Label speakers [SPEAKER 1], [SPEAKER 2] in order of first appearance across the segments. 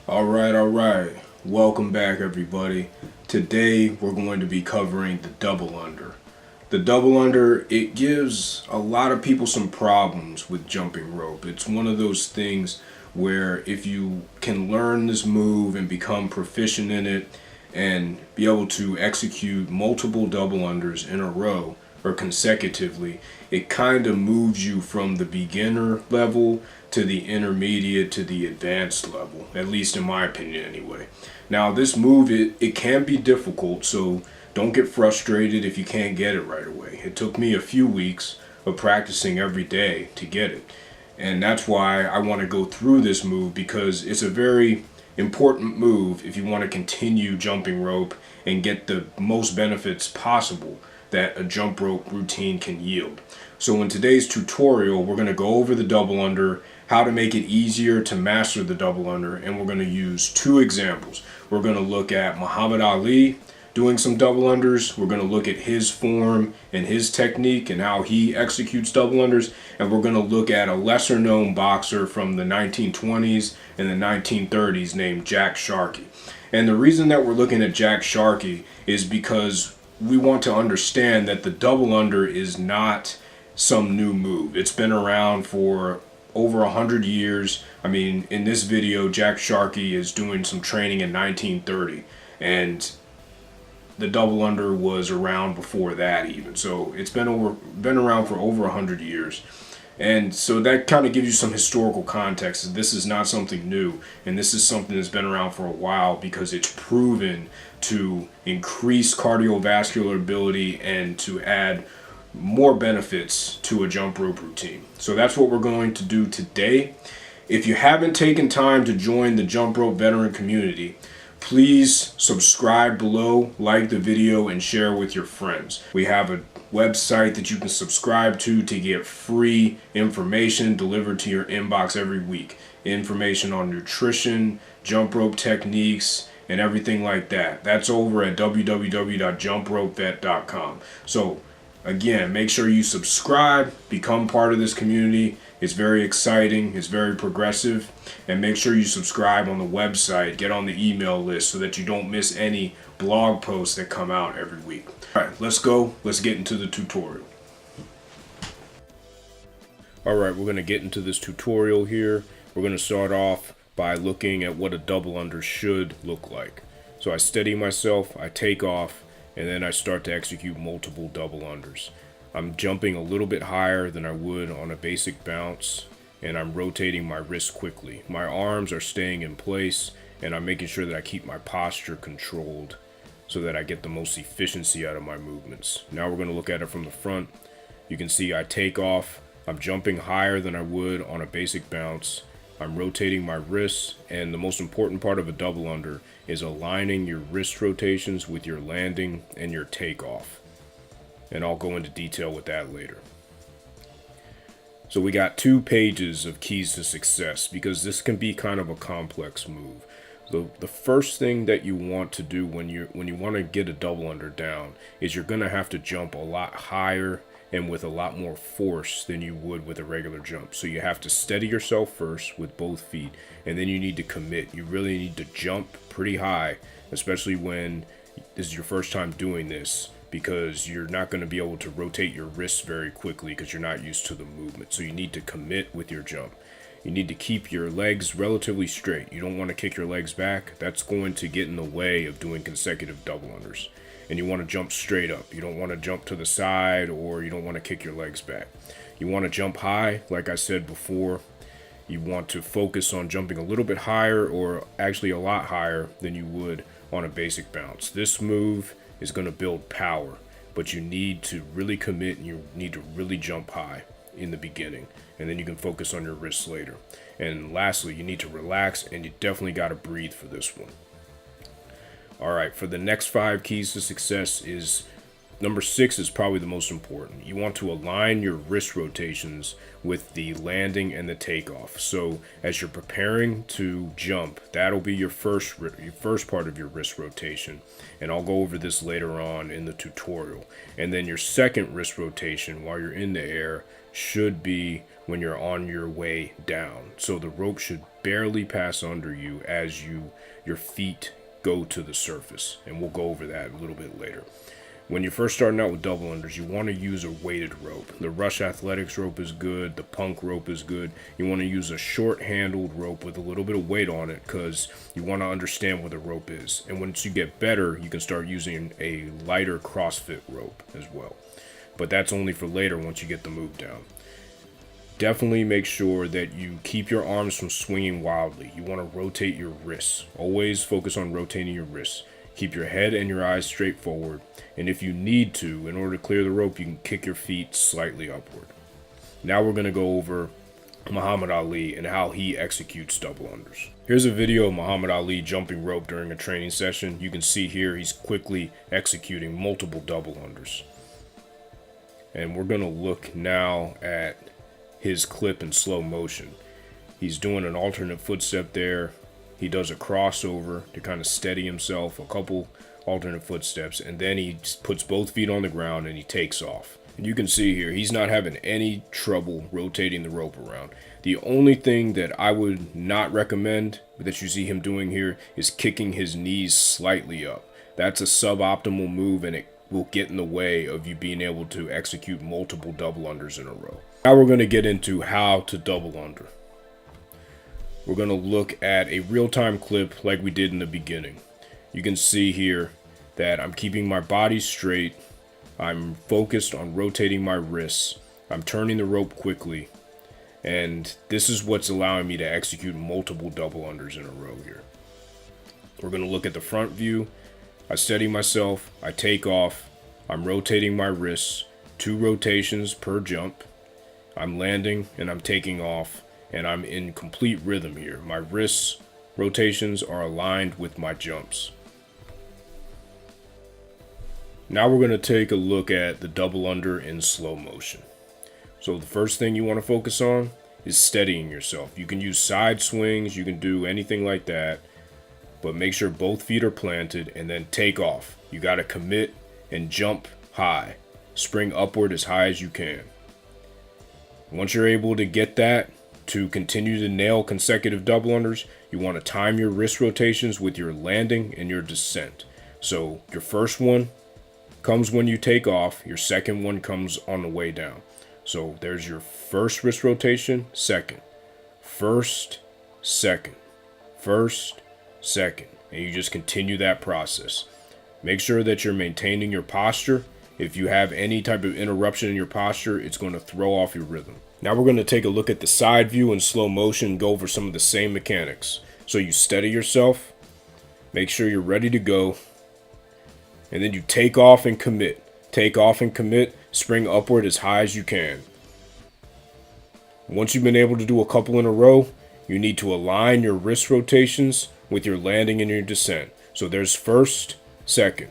[SPEAKER 1] All right. Welcome back, everybody. Today we're going to be covering the double under. The double under, it gives a lot of people some problems with jumping rope. It's one of those things where if you can learn this move and become proficient in it and be able to execute multiple double unders in a row or consecutively, it kind of moves you from the beginner level to the intermediate to the advanced level, at least in my opinion anyway. Now this move, it can be difficult, so don't get frustrated if you can't get it right away. It took me a few weeks of practicing every day to get it. And that's why I want to go through this move, because it's a very important move if you want to continue jumping rope and get the most benefits possible that a jump rope routine can yield. So in today's tutorial, we're going to go over the double under, how to make it easier to master the double under, and we're going to use two examples. We're going to look at Muhammad Ali doing some double unders. We're going to look at his form and his technique and how he executes double unders. And we're going to look at a lesser known boxer from the 1920s and the 1930s named Jack Sharkey. And the reason that we're looking at Jack Sharkey is because we want to understand that the double under is not some new move. It's been around for over 100 years. I mean, in this video, Jack Sharkey is doing some training in 1930, and the double under was around before that even. So it's been around for over 100 years. And so that kind of gives you some historical context. This is not something new, and this is something that's been around for a while because it's proven to increase cardiovascular ability and to add more benefits to a jump rope routine. So that's what we're going to do today. If you haven't taken time to join the jump rope veteran community, please subscribe below, like the video, and share with your friends. We have a website that you can subscribe to get free information delivered to your inbox every week. Information on nutrition, jump rope techniques, and everything like that. That's over at www.jumpropevet.com. So again, make sure you subscribe, become part of this community. It's very exciting, it's very progressive, and make sure you subscribe on the website, get on the email list so that you don't miss any blog posts that come out every week. All right, let's get into the tutorial. All right, we're gonna get into this tutorial here. We're gonna start off by looking at what a double under should look like. So I steady myself, I take off, and then I start to execute multiple double unders. I'm jumping a little bit higher than I would on a basic bounce, and I'm rotating my wrists quickly. My arms are staying in place, and I'm making sure that I keep my posture controlled so that I get the most efficiency out of my movements. Now we're going to look at it from the front. You can see I take off. I'm jumping higher than I would on a basic bounce. I'm rotating my wrists, and the most important part of a double under is aligning your wrist rotations with your landing and your takeoff. And I'll go into detail with that later. So we got 2 pages of keys to success because this can be kind of a complex move. So the first thing that you want to do when you want to get a double under down is you're going to have to jump a lot higher and with a lot more force than you would with a regular jump. So you have to steady yourself first with both feet, and then you need to commit. You really need to jump pretty high, especially when this is your first time doing this, because you're not going to be able to rotate your wrists very quickly because you're not used to the movement. So you need to commit with your jump. You need to keep your legs relatively straight. You don't want to kick your legs back. That's going to get in the way of doing consecutive double unders. And you want to jump straight up. You don't want to jump to the side, or you don't want to kick your legs back. You want to jump high, like I said before. You want to focus on jumping a little bit higher, or actually a lot higher than you would on a basic bounce. This move is going to build power, but you need to really commit, and you need to really jump high in the beginning, and then you can focus on your wrists later. And lastly, you need to relax, and you definitely got to breathe for this one. All right, for the next 5 keys to success is number 6 is probably the most important. You want to align your wrist rotations with the landing and the takeoff. So as you're preparing to jump, that'll be your first part of your wrist rotation. And I'll go over this later on in the tutorial. And then your second wrist rotation while you're in the air should be when you're on your way down. So the rope should barely pass under you as your feet go to the surface. And we'll go over that a little bit later. When you're first starting out with double unders, you want to use a weighted rope. The Rush Athletics rope is good. The Punk rope is good. You want to use a short-handled rope with a little bit of weight on it because you want to understand what the rope is. And once you get better, you can start using a lighter CrossFit rope as well. But that's only for later once you get the move down. Definitely make sure that you keep your arms from swinging wildly. You want to rotate your wrists. Always focus on rotating your wrists. Keep your head and your eyes straight forward. And if you need to, in order to clear the rope, you can kick your feet slightly upward. Now we're going to go over Muhammad Ali and how he executes double unders. Here's a video of Muhammad Ali jumping rope during a training session. You can see here he's quickly executing multiple double unders. And we're going to look now at his clip in slow motion. He's doing an alternate footstep there. He does a crossover to kind of steady himself, a couple alternate footsteps, and then he puts both feet on the ground and he takes off. And you can see here, he's not having any trouble rotating the rope around. The only thing that I would not recommend that you see him doing here is kicking his knees slightly up. That's a suboptimal move and it will get in the way of you being able to execute multiple double unders in a row. Now we're going to get into how to double under. We're going to look at a real-time clip like we did in the beginning. You can see here that I'm keeping my body straight. I'm focused on rotating my wrists. I'm turning the rope quickly. And this is what's allowing me to execute multiple double unders in a row here. We're going to look at the front view. I steady myself. I take off. I'm rotating my wrists. 2 rotations per jump. I'm landing and I'm taking off. And I'm in complete rhythm here. My wrists rotations are aligned with my jumps. Now we're going to take a look at the double under in slow motion. So the first thing you want to focus on is steadying yourself. You can use side swings, you can do anything like that, but make sure both feet are planted and then take off. You got to commit and jump high. Spring upward as high as you can. Once you're able to get that, to continue to nail consecutive double unders, you want to time your wrist rotations with your landing and your descent. So your first one comes when you take off, your second one comes on the way down. So there's your first wrist rotation, second, first, second, first, second, and you just continue that process. Make sure that you're maintaining your posture. If you have any type of interruption in your posture, it's going to throw off your rhythm. Now we're going to take a look at the side view in slow motion and go over some of the same mechanics. So you steady yourself, make sure you're ready to go, and then you take off and commit. Take off and commit, spring upward as high as you can. Once you've been able to do a couple in a row, you need to align your wrist rotations with your landing and your descent. So there's first, second,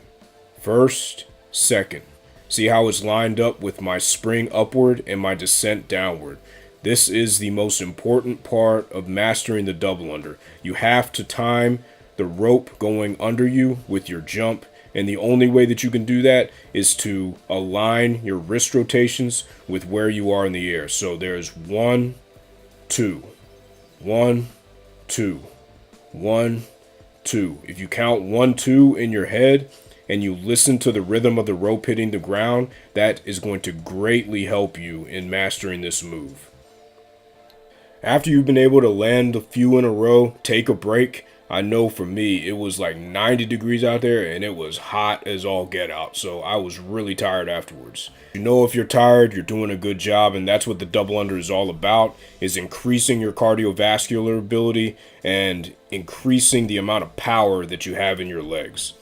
[SPEAKER 1] first, second. See how it's lined up with my spring upward and my descent downward. This is the most important part of mastering the double under. You have to time the rope going under you with your jump, and the only way that you can do that is to align your wrist rotations with where you are in the air. So there's 1, 2, 1, 2, 1, 2. If you count 1, 2 in your head, and you listen to the rhythm of the rope hitting the ground, that is going to greatly help you in mastering this move. After you've been able to land a few in a row, take a break. I know for me, it was like 90 degrees out there and it was hot as all get out. So I was really tired afterwards. You know, if you're tired, you're doing a good job, and that's what the double under is all about, is increasing your cardiovascular ability and increasing the amount of power that you have in your legs.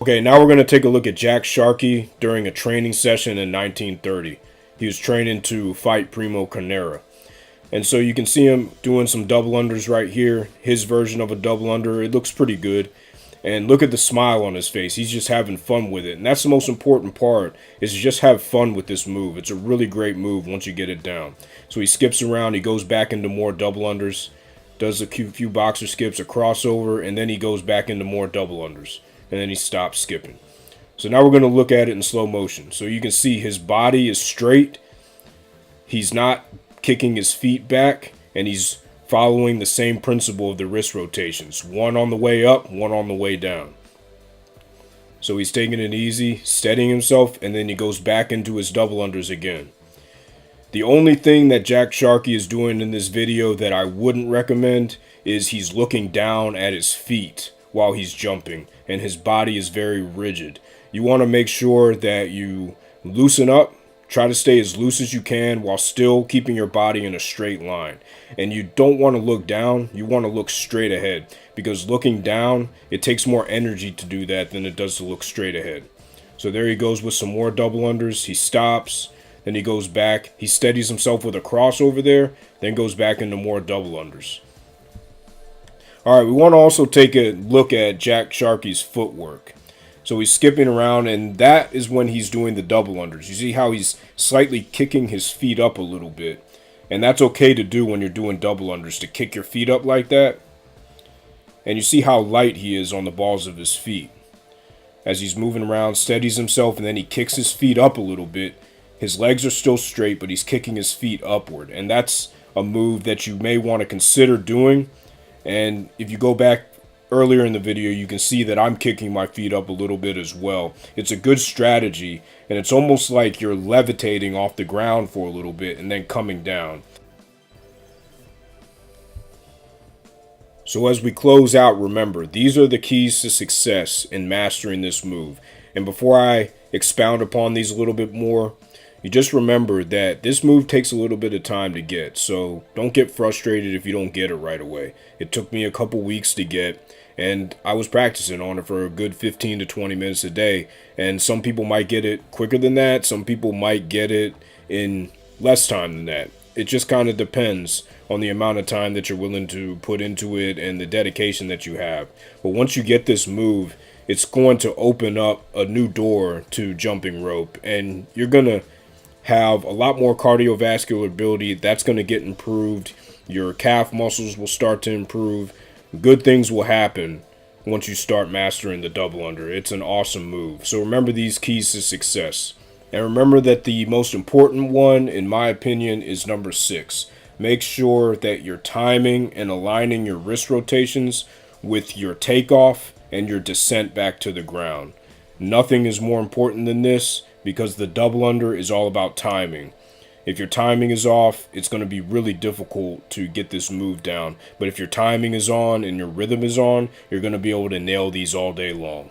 [SPEAKER 1] Okay, now we're going to take a look at Jack Sharkey during a training session in 1930. He was training to fight Primo Carnera. And so you can see him doing some double unders right here. His version of a double under, it looks pretty good. And look at the smile on his face. He's just having fun with it. And that's the most important part, is to just have fun with this move. It's a really great move once you get it down. So he skips around, he goes back into more double unders, does a few boxer skips, a crossover, and then he goes back into more double unders. And then he stops skipping. So now we're going to look at it in slow motion. So you can see his body is straight. He's not kicking his feet back, and he's following the same principle of the wrist rotations. One on the way up, one on the way down. So he's taking it easy, steadying himself, and then he goes back into his double unders again. The only thing that Jack Sharkey is doing in this video that I wouldn't recommend is he's looking down at his feet while he's jumping, and his body is very rigid. You want to make sure that you loosen up, try to stay as loose as you can while still keeping your body in a straight line. And you don't want to look down, you want to look straight ahead, because looking down, it takes more energy to do that than it does to look straight ahead. So there he goes with some more double unders. He stops, then he goes back, he steadies himself with a cross over there, then goes back into more double unders. Alright, we want to also take a look at Jack Sharkey's footwork. So he's skipping around, and that is when he's doing the double unders. You see how he's slightly kicking his feet up a little bit. And that's okay to do when you're doing double unders, to kick your feet up like that. And you see how light he is on the balls of his feet. As he's moving around, steadies himself, and then he kicks his feet up a little bit. His legs are still straight, but he's kicking his feet upward. And that's a move that you may want to consider doing. And if you go back earlier in the video, you can see that I'm kicking my feet up a little bit as well. It's a good strategy, and it's almost like you're levitating off the ground for a little bit and then coming down. So as we close out, remember, these are the keys to success in mastering this move. And before I expound upon these a little bit more, you just remember that this move takes a little bit of time to get. So don't get frustrated if you don't get it right away. It took me a couple weeks to get, and I was practicing on it for a good 15 to 20 minutes a day. And some people might get it quicker than that. Some people might get it in less time than that. It just kind of depends on the amount of time that you're willing to put into it and the dedication that you have. But once you get this move, it's going to open up a new door to jumping rope, and you're going to have a lot more cardiovascular ability. That's going to get improved. Your calf muscles will start to improve. Good things will happen once you start mastering the double under. It's an awesome move. So remember these keys to success. And remember that the most important one, in my opinion, is number 6. Make sure that you're timing and aligning your wrist rotations with your takeoff and your descent back to the ground. Nothing is more important than this, because the double under is all about timing. If your timing is off, it's going to be really difficult to get this move down. But if your timing is on and your rhythm is on, you're going to be able to nail these all day long.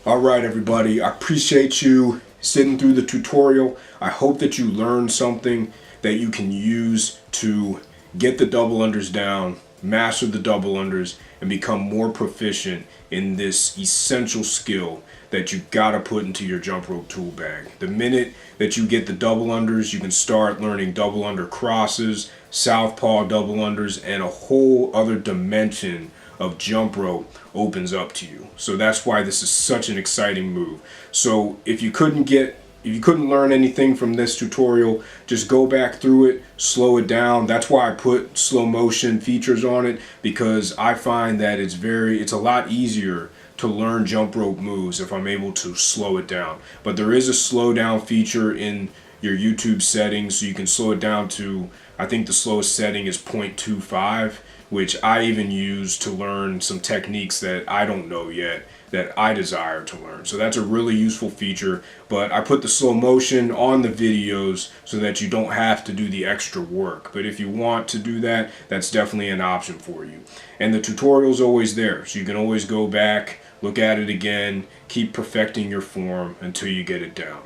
[SPEAKER 1] Alright everybody, I appreciate you sitting through the tutorial. I hope that you learned something that you can use to get the double unders down, master the double unders, and become more proficient in this essential skill that you gotta put into your jump rope tool bag. The minute that you get the double unders, you can start learning double under crosses, southpaw double unders, and a whole other dimension of jump rope opens up to you. So that's why this is such an exciting move. So if you couldn't learn anything from this tutorial, just go back through it, slow it down. That's why I put slow motion features on it, because I find that it's a lot easier to learn jump rope moves if I'm able to slow it down. But there is a slow down feature in your YouTube settings, so you can slow it down to, I think the slowest setting is 0.25, which I even use to learn some techniques that I don't know yet that I desire to learn. So that's a really useful feature, but I put the slow motion on the videos so that you don't have to do the extra work. But if you want to do that, that's definitely an option for you. And the tutorial's always there, so you can always go back, look at it again, keep perfecting your form until you get it down.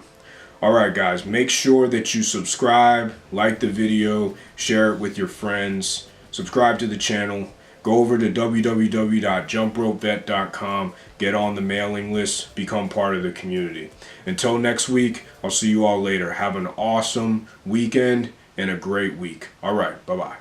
[SPEAKER 1] Alright guys, make sure that you subscribe, like the video, share it with your friends, subscribe to the channel, go over to www.jumpropevet.com, get on the mailing list, become part of the community. Until next week, I'll see you all later. Have an awesome weekend and a great week. Alright, bye-bye.